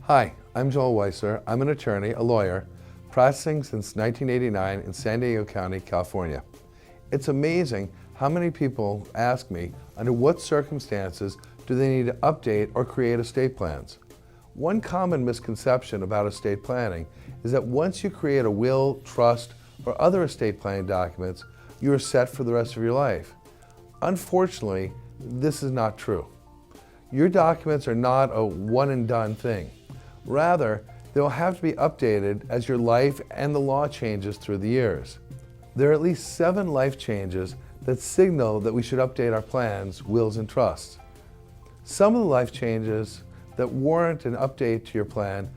Hi, I'm Joel Weisser. I'm an attorney, a lawyer, practicing since 1989 in San Diego County, California. It's amazing how many people ask me under what circumstances do they need to update or create estate plans. One common misconception about estate planning is that once you create a will, trust, or other estate planning documents, you are set for the rest of your life. Unfortunately, this is not true. Your documents are not a one and done thing. Rather, they will have to be updated as your life and the law changes through the years. There are at least 7 life changes that signal that we should update our plans, wills, and trusts. Some of the life changes that warrant an update to your plan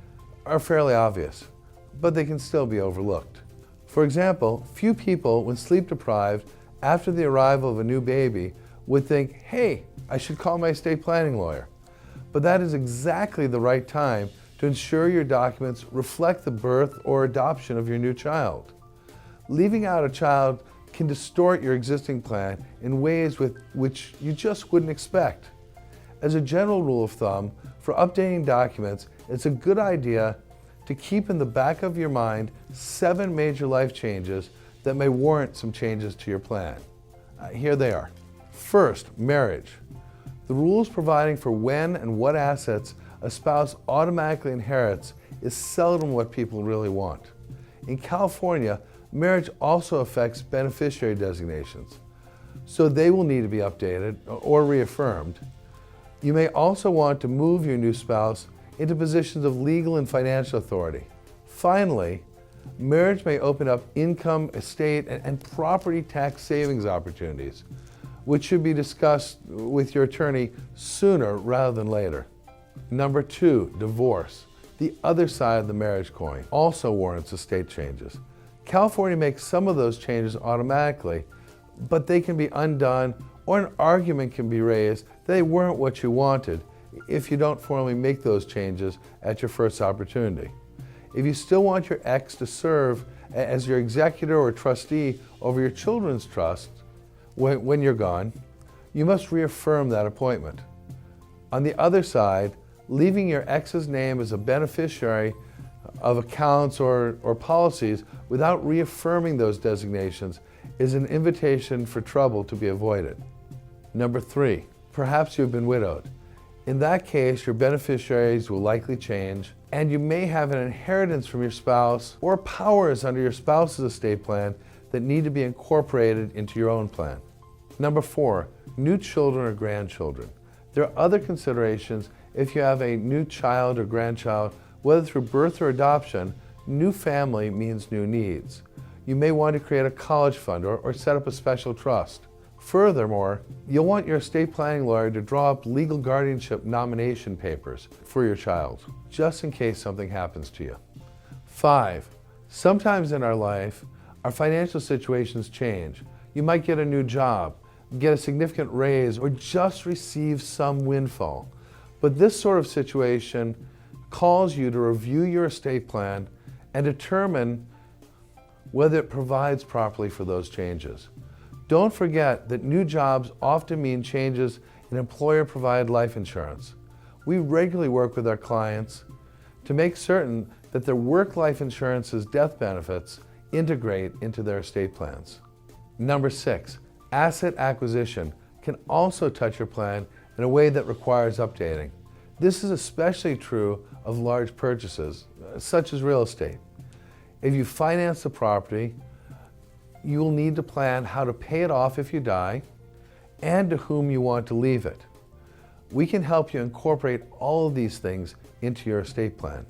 are fairly obvious, but they can still be overlooked. For example, few people, when sleep deprived after the arrival of a new baby, would think, hey, I should call my estate planning lawyer. But that is exactly the right time to ensure your documents reflect the birth or adoption of your new child. Leaving out a child can distort your existing plan in ways with which you just wouldn't expect. As a general rule of thumb, for updating documents, it's a good idea to keep in the back of your mind 7 major life changes that may warrant some changes to your plan. Here they are. First, marriage. The rules providing for when and what assets a spouse automatically inherits is seldom what people really want. In California, marriage also affects beneficiary designations, so they will need to be updated or reaffirmed. You may also want to move your new spouse into positions of legal and financial authority. Finally, marriage may open up income, estate, and property tax savings opportunities, which should be discussed with your attorney sooner rather than later. Number 2, divorce. The other side of the marriage coin also warrants estate changes. California makes some of those changes automatically, but they can be undone, or an argument can be raised that they weren't what you wanted if you don't formally make those changes at your first opportunity. If you still want your ex to serve as your executor or trustee over your children's trust when you're gone, you must reaffirm that appointment. On the other side, leaving your ex's name as a beneficiary of accounts or policies without reaffirming those designations is an invitation for trouble to be avoided. Number 3, perhaps you've been widowed. In that case, your beneficiaries will likely change, and you may have an inheritance from your spouse or powers under your spouse's estate plan that need to be incorporated into your own plan. Number 4, new children or grandchildren. There are other considerations if you have a new child or grandchild. Whether through birth or adoption, new family means new needs. You may want to create a college fund or set up a special trust. Furthermore, you'll want your estate planning lawyer to draw up legal guardianship nomination papers for your child, just in case something happens to you. 5, sometimes in our life, our financial situations change. You might get a new job, get a significant raise, or just receive some windfall. But this sort of situation calls you to review your estate plan and determine whether it provides properly for those changes. Don't forget that new jobs often mean changes in employer-provided life insurance. We regularly work with our clients to make certain that their work life insurance's death benefits integrate into their estate plans. Number 6, asset acquisition can also touch your plan in a way that requires updating. This is especially true of large purchases, such as real estate. If you finance the property, you will need to plan how to pay it off if you die and to whom you want to leave it. We can help you incorporate all of these things into your estate plan.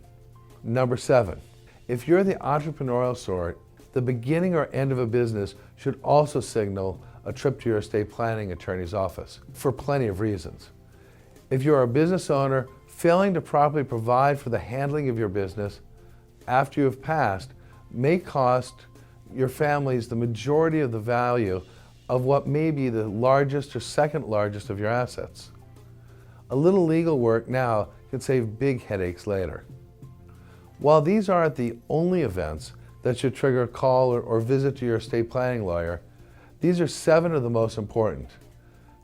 Number 7, if you're the entrepreneurial sort, the beginning or end of a business should also signal a trip to your estate planning attorney's office for plenty of reasons. If you're a business owner, failing to properly provide for the handling of your business after you have passed may cost your families the majority of the value of what may be the largest or second largest of your assets. A little legal work now can save big headaches later. While these aren't the only events that should trigger a call or visit to your estate planning lawyer, these are 7 of the most important.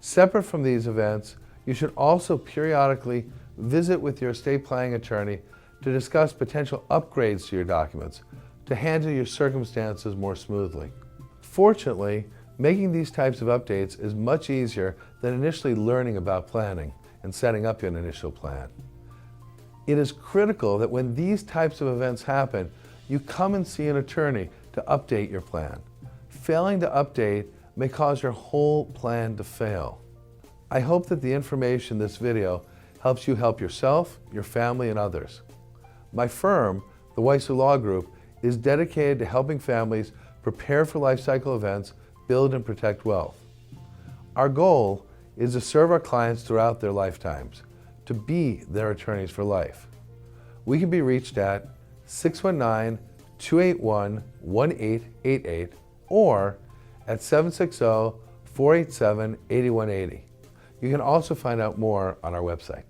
Separate from these events, you should also periodically visit with your estate planning attorney to discuss potential upgrades to your documents, to handle your circumstances more smoothly. Fortunately, making these types of updates is much easier than initially learning about planning and setting up an initial plan. It is critical that when these types of events happen, you come and see an attorney to update your plan. Failing to update may cause your whole plan to fail. I hope that the information in this video helps you help yourself, your family, and others. My firm, the Weisser Law Group, is dedicated to helping families prepare for life cycle events, build and protect wealth. Our goal is to serve our clients throughout their lifetimes, to be their attorneys for life. We can be reached at 619-281-1888 or at 760-487-8180. You can also find out more on our website.